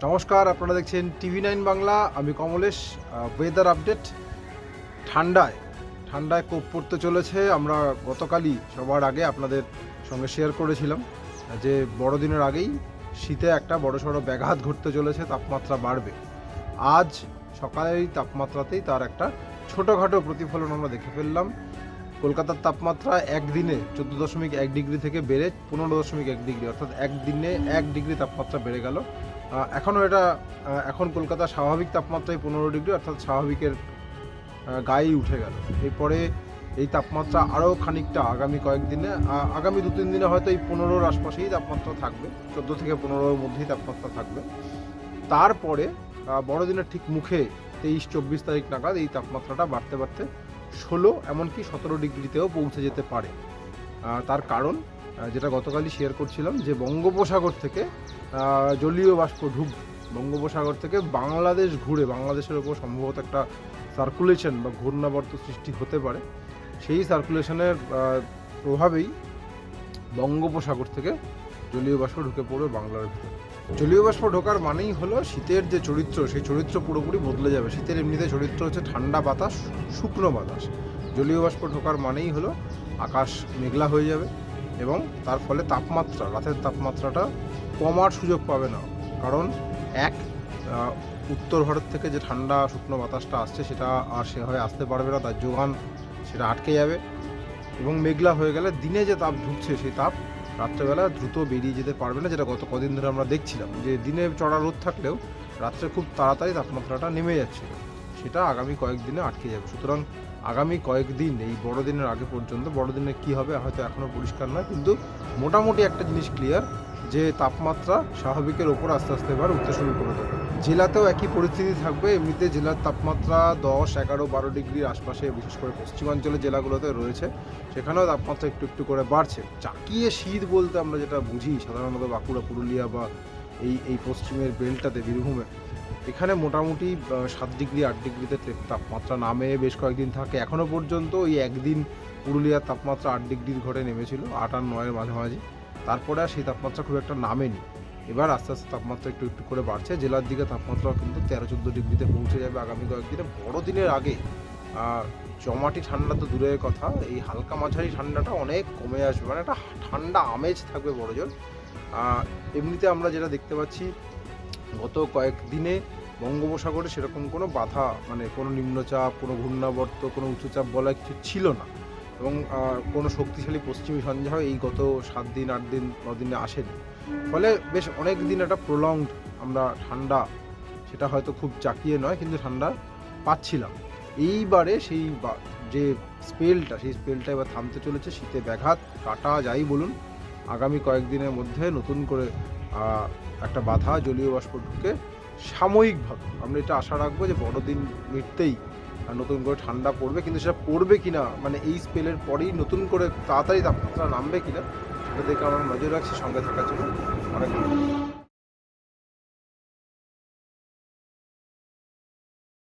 নমস্কার, আপনারা দেখছেন TV9 বাংলা। আমি কমলেশ। Weather update. ঠান্ডায় কোপ পড়তে চলেছে। আমরা গতকালই সবার আগে আপনাদের সঙ্গে শেয়ার করেছিলাম যে বড়দিনের আগেই শীতে একটা বড়সড় ব্যাঘাত ঘটতে চলেছে, তাপমাত্রা বাড়বে। আজ সকালের তাপমাত্রাতেই তার একটা ছোটোখাটো প্রতিফলন আমরা দেখে ফেললাম। কলকাতার তাপমাত্রা একদিনে 14.1 ডিগ্রি থেকে বেড়ে 15.1 ডিগ্রি, অর্থাৎ একদিনে 1 ডিগ্রি তাপমাত্রা বেড়ে গেল। এখন কলকাতার স্বাভাবিক তাপমাত্রায় 15 ডিগ্রি, অর্থাৎ স্বাভাবিকের গায়েই উঠে গেল। এরপরে এই তাপমাত্রা আরও খানিকটা আগামী কয়েকদিনে, আগামী 2-3 দিনে হয়তো এই 15-র আশপাশেই তাপমাত্রা থাকবে, 14 থেকে 15-র মধ্যেই তাপমাত্রা থাকবে। তারপরে বড়দিনের ঠিক মুখে 23-24 তারিখ নাগাদ এই তাপমাত্রাটা বাড়তে বাড়তে 16 এমনকি 17 ডিগ্রিতেও পৌঁছে যেতে পারে। তার কারণ যেটা গতকালই শেয়ার করছিলাম, যে বঙ্গোপসাগর থেকে জলীয় বাষ্প ঢুকবে। বঙ্গোপসাগর থেকে বাংলাদেশ ঘুরে বাংলাদেশের ওপর সম্ভবত একটা সার্কুলেশন বা ঘূর্ণাবর্ত সৃষ্টি হতে পারে। সেই সার্কুলেশনের প্রভাবেই বঙ্গোপসাগর থেকে জলীয় বাষ্প ঢুকে পড়বে বাংলার ভিতরে। জলীয় বাষ্প ঢোকার মানেই হলো শীতের যে চরিত্র, সেই চরিত্র পুরোপুরি বদলে যাবে। শীতের এমনিতে চরিত্র হচ্ছে ঠান্ডা বাতাস, শুকনো বাতাস। জলীয় বাষ্প ঢোকার মানেই হলো আকাশ মেঘলা হয়ে যাবে এবং তার ফলে রাতের তাপমাত্রাটা কমার সুযোগ পাবে না। কারণ উত্তর ভারত থেকে যে ঠান্ডা শুকনো বাতাসটা আসছে সেটা আর সেভাবে আসতে পারবে না, তার যোগান সেটা আটকে যাবে এবং মেঘলা হয়ে গেলে দিনে যে তাপ ঢুকছে সেই তাপ রাত্রেবেলা দ্রুত বেরিয়ে যেতে পারবে না, যেটা গত কদিন ধরে আমরা দেখছিলাম যে দিনে চড়া রোদ থাকলেও রাত্রে খুব তাড়াতাড়ি তাপমাত্রাটা নেমে যাচ্ছিল। সেটা আগামী কয়েকদিনে আটকে যাবে। সুতরাং আগামী কয়েকদিন, এই বড়দিনের আগে পর্যন্ত, বড়দিনে কী হবে হয়তো এখনও পরিষ্কার নয়, কিন্তু মোটামুটি একটা জিনিস ক্লিয়ার যে তাপমাত্রা স্বাভাবিকের ওপর আস্তে আস্তে এবার উঠতে শুরু করে দেবে। জেলাতেও একই পরিস্থিতি থাকবে। এমনিতে জেলার তাপমাত্রা 10, 11, 12 ডিগ্রির আশপাশে, বিশেষ করে পশ্চিমাঞ্চলের জেলাগুলোতে রয়েছে, সেখানেও তাপমাত্রা একটু একটু করে বাড়ছে। চাকিয়ে শীত বলতে আমরা যেটা বুঝি সাধারণত বাঁকুড়া, পুরুলিয়া বা এই পশ্চিমের বেল্টটাতে, বীরভূমে, এখানে মোটামুটি 7 ডিগ্রি 8 ডিগ্রিতে তাপমাত্রা নামে বেশ কয়েকদিন থাকে। এখনও পর্যন্ত ওই একদিন পুরুলিয়ার তাপমাত্রা 8 ডিগ্রির ঘরে নেমেছিল, 8 আর 9-এর মাঝামাঝি। তারপরে আর সেই তাপমাত্রা খুব একটা নামেনি। এবার আস্তে আস্তে তাপমাত্রা একটু একটু করে বাড়ছে। জেলার দিকে তাপমাত্রাও কিন্তু 13-14 ডিগ্রিতে পৌঁছে যাবে আগামী কয়েকদিনে। বড়দিনের আগে জমাটি ঠান্ডা তো দূরের কথা, এই হালকা মাঝারি ঠান্ডাটা অনেক কমে আসবে, মানে একটা ঠান্ডা আমেজ থাকবে বড়জোর। এমনিতে আমরা যেটা দেখতে পাচ্ছি গত কয়েকদিনে বঙ্গোপসাগরে সেরকম কোনো বাধা, মানে কোনো নিম্নচাপ, কোনো ঘূর্ণাবর্ত, কোনো উচ্চচাপ বলা কিছু ছিল না এবং কোনো শক্তিশালী পশ্চিমী সঞ্জাহ এই গত 7 দিন 8 দিন 9 দিনে আসেনি। ফলে বেশ অনেক দিন একটা প্রলংড আমরা ঠান্ডা, সেটা হয়তো খুব চাকিয়ে নয় কিন্তু ঠান্ডা পাচ্ছিলাম। এইবারে সেই যে সেই স্পেলটা এবার থামতে চলেছে। শীতে ব্যাঘাত কাটা যাই বলুন, আগামী কয়েকদিনের মধ্যে নতুন করে একটা বাধা, জলীয় বাষ্প ঢুকে সাময়িকভাবে আমরা এটা আশা রাখবো যে বড়দিন মিটতেই নতুন করে ঠান্ডা পড়বে। কিন্তু সেটা পড়বে কিনা, মানে এই স্পেলের পরেই নতুন করে তাড়াতাড়ি তাপমাত্রা নামবে কিনা, সেটা দেখে আমরা নজর রাখছি। সঙ্গে থাকার জন্য অনেক ধন্যবাদ।